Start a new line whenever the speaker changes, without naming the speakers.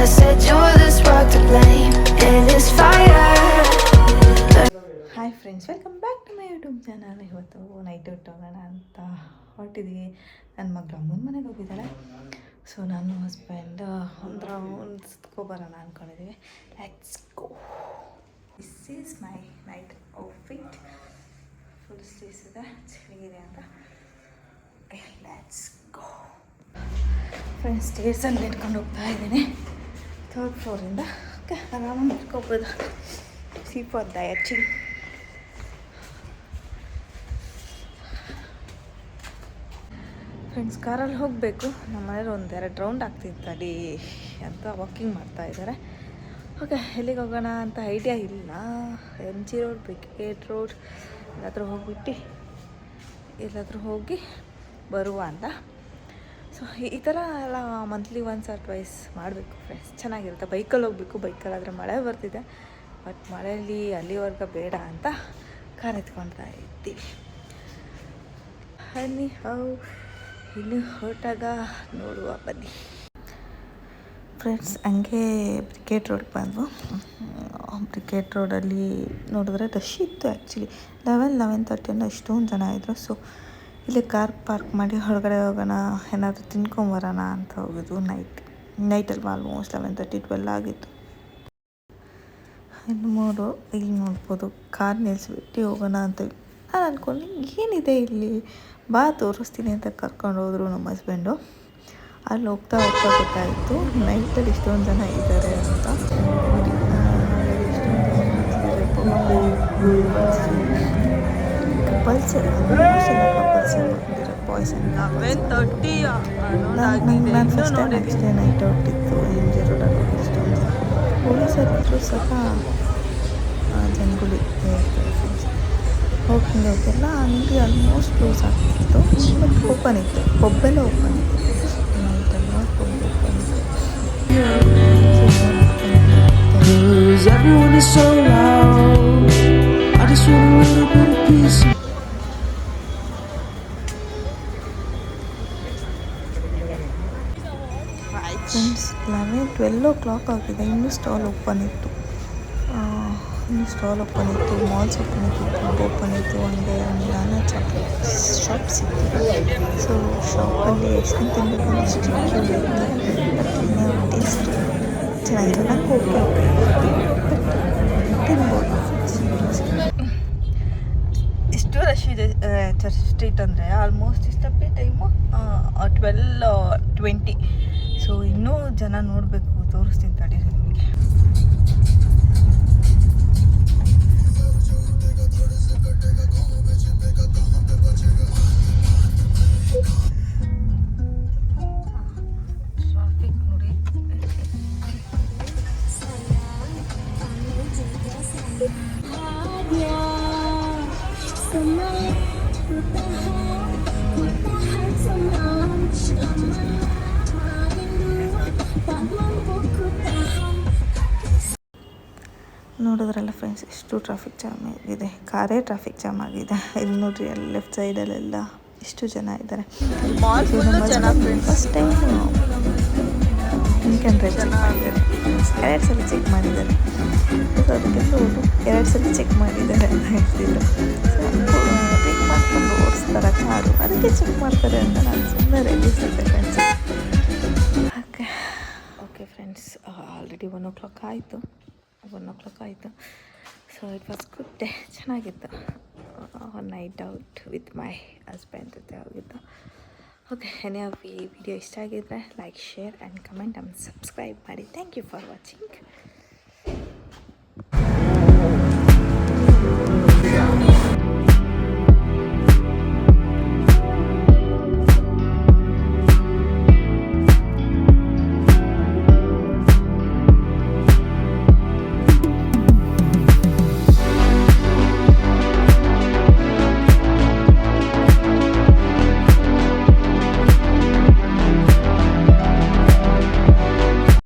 I said you're the spark to blame in this fire.
Hi friends, welcome back to my YouTube channel. ಇವತ್ತು night out ಹೋಗೋಣ ಅಂತ ಹೊರಟಿದ್ದೀವಿ. ನನ್ನ ಮಗಳು ಅಮ್ಮನ ಮನೆಗೆ ಹೋಗಿದ್ದಾಳೆ. ಸೊ ನಾನು ಹಸ್ಬೆಂಡ್ ಒಂದು ರೌಂಡ್ ಸುತ್ಕೊಬರೋಣ ಅಂದ್ಕೊಂಡಿದ್ದೀವಿ. Let's go. This is my night outfit. Full sleeves ಇದೆ, ಚೆನ್ನಾಗಿದೆ ಅಂತ. Let's go friends. ಸ್ಟೇರ್ಸಲ್ಲಿ ಇಟ್ಕೊಂಡು ಹೋಗ್ತಾ ಇದ್ದೀನಿ 3rd ಫ್ಲೋರಿಂದ. ಓಕೆ, ಆರಾಮಾಗಿ ಮಾಡ್ಕೋಬೋದು. C for ದಯಚಿಂಗ್. ಫ್ರೆಂಡ್ಸ್, ಕಾರಲ್ಲಿ ಹೋಗಬೇಕು. ನಮ್ಮ ಮನೇಲಿ 1-2 ರೌಂಡ್ ಆಗ್ತಿತ್ತು ಅಂತ ವಾಕಿಂಗ್ ಮಾಡ್ತಾ ಇದ್ದಾರೆ. ಓಕೆ, ಎಲ್ಲಿಗೆ ಹೋಗೋಣ ಅಂತ ಐಡಿಯಾ ಇಲ್ಲ. MG ರೋಡ್, ಬ್ರಿಗೇಡ್ ರೋಡ್ ಎಲ್ಲಾದರೂ ಹೋಗಿ ಬರುವ ಅಂತ. ಸೊ ಈ ಥರ ಎಲ್ಲ ಮಂತ್ಲಿ ಒನ್ಸ್ ಆರ್ ಟ್ವೈಸ್ ಮಾಡಬೇಕು ಫ್ರೆಂಡ್ಸ್, ಚೆನ್ನಾಗಿರುತ್ತೆ. ಬೈಕಲ್ಲಿ ಹೋಗಬೇಕು. ಬೈಕಲ್ಲಾದರೆ ಮಳೆ ಬರ್ತಿದೆ, ಬಟ್ ಮಳೆಯಲ್ಲಿ ಅಲ್ಲಿವರೆಗೆ ಬೇಡ ಅಂತ ಕಾರ್ ಎತ್ಕೊಳ್ತಾ ಇದ್ದೀವಿ. ಬನ್ನಿ, ಇಲ್ಲಿ ಹೊರಟಾಗ ನೋಡುವ ಬನ್ನಿ ಫ್ರೆಂಡ್ಸ್. ಹಂಗೆ ಬ್ರಿಗೇಡ್ ರೋಡ್ಗೆ ಬಂದು ಬ್ರಿಗೇಡ್ ರೋಡಲ್ಲಿ ನೋಡಿದ್ರೆ ರಶ್ ಇತ್ತು. ಆ್ಯಕ್ಚುಲಿ 11:30 ಅನ್ನೋ ಇಷ್ಟೊಂದು ಜನ ಇದ್ದರು. ಸೊ ಇಲ್ಲಿ ಕಾರ್ ಪಾರ್ಕ್ ಮಾಡಿ ಹೊರಗಡೆ ಹೋಗೋಣ, ಏನಾದರೂ ತಿನ್ಕೊಂಬರೋಣ ಅಂತ ಹೋಗೋದು. ನೈಟಲ್ಲಿ ಆಲ್ಮೋಸ್ಟ್ 11:30-12 ಆಗಿತ್ತು. ಇಲ್ಲಿ ನೋಡ್ಬೋದು, ಕಾರ್ ನಿಲ್ಲಿಸ್ಬಿಟ್ಟು ಹೋಗೋಣ ಅಂತ ನಾನು ಅಂದ್ಕೊಂಡು ಏನಿದೆ ಇಲ್ಲಿ, ಬಾ ತೋರಿಸ್ತೀನಿ ಅಂತ ಕರ್ಕೊಂಡು ಹೋದರು ನಮ್ಮ ಹಸ್ಬೆಂಡು. ಅಲ್ಲಿ ಹೋಗ್ತಾ ಗೊತ್ತಾಯಿತು ನೈಟಲ್ಲಿ ಇಷ್ಟೊಂದು ಜನ ಇದ್ದಾರೆ ಅಂತ. ಕಪಲ್ಸ್ ಬಾಯ್ಸ್ ಅಂತ. ನಾನು ಫಸ್ಟ್ ಟೈಮ್ ಅಷ್ಟೇ ನೈಟ್ ಔಟ್ ಇತ್ತು MG ರೋಡಲ್ಲಿ. ಇಷ್ಟೊಂದು ಜನ ಪೊಲೀಸರಿದ್ರು ಸಹ ಜನಗಳು ಇರ್ತಾರೆ ಫ್ರೆಂಡ್ಸ್. ಹೋಗಿಲ್ಲ, ಅಂಗಡಿ ಆಲ್ಮೋಸ್ಟ್ ಕ್ಲೋಸ್ ಆಗ್ತಿತ್ತು, ಬಟ್ ಓಪನ್ ಇತ್ತು. ಪಬ್ಬೆಲ್ಲ ಓಪನ್ ಇತ್ತು ನೈಟೆಲ್ಲ, ಪಬ್ ಓಪನ್ ಇತ್ತು. ಫ್ರೆಂಡ್ಸ್, 12 ಆಗಿದೆ. ಇನ್ನೂ ಸ್ಟಾಲ್ ಓಪನ್ ಇತ್ತು. ಮಾಲ್ಸ್ ಓಪನ್ ಇತ್ತು, ಪಬ್ ಓಪನ್ ಇತ್ತು. ಹಂಗೆ ನಾನಾ ಚಾಕ್ಲೇಟ್ ಶಾಪ್ಸ್ ಇತ್ತು. ಸೊ ಶಾಪಲ್ಲಿ ಐಸ್ ಕ್ರೀಮ್ ತಿನ್ನಬೇಕು ಅಷ್ಟು ಕ್ಯೂ ಇತ್ತು. ಟೇಸ್ಟ್ ಚೆನ್ನಾಗಿಲ್ಲ. ನಂಗೆ ಓಕೆ ತಿನ್ಬೋದು. ಎಷ್ಟು ರಶ್ ಇದೆ ಚರ್ಚ್ ಸ್ಟ್ರೀಟ್ ಅಂದರೆ. ಆಲ್ಮೋಸ್ಟ್ ಇಷ್ಟಪ್ಪಿ ಟೈಮು 12:20. ಸೊ ಇನ್ನೂ ಜನ ನೋಡಬೇಕು, ತೋರಿಸ್ತೀನಿ ತಡೀರಿ ನಿಮಗೆ. ಟ್ರಾಫಿಕ್ ನೋಡಿ. ನೋಡಿದ್ರಲ್ಲ ಫ್ರೆಂಡ್ಸ್, ಎಷ್ಟು ಟ್ರಾಫಿಕ್ ಜಾಮ್ ಆಗಿದೆ. ಕಾರೇ ಟ್ರಾಫಿಕ್ ಜಾಮ್ ಆಗಿದೆ. ಇಲ್ಲಿ ನೋಡ್ರಿ, ಅಲ್ಲಿ ಲೆಫ್ಟ್ ಸೈಡಲ್ಲೆಲ್ಲ ಎಷ್ಟು ಜನ ಇದ್ದಾರೆ. First time income drive check ಮಾಡಿದ್ದಾರೆ. 2 ಸಲ ಚೆಕ್ ಮಾಡಿದ್ದಾರೆ. ಸೊ ಅದಕ್ಕೆಲ್ಲ 2 ಸಲ ಚೆಕ್ ಮಾಡಿದ್ದಾರೆ ಅಂತ ಹೇಳ್ತಿದ್ರು. ಸೊ ಚೆಕ್ ಮಾಡ್ಕೊಂಡು ಓಡಿಸ್ತಾರೆ ಕಾರು, ಅದಕ್ಕೆ ಚೆಕ್ ಮಾಡ್ತಾರೆ ಅಂತ ನಾನು ಸುಮ್ಮನೆ ರೆಡಿಸಿದ್ದೆ friends. Okay friends, already 1 o'clock ಆಯಿತು. So it was good day. ಚೆನ್ನಾಗಿತ್ತು. Night out with my husband ಜೊತೆ ಹೋಗಿದ್ದು. ಓಕೆ, ಈ ವಿಡಿಯೋ ಇಷ್ಟ ಆಗಿದ್ದರೆ like, share and comment and subscribe ಮಾಡಿ. Thank you for watching.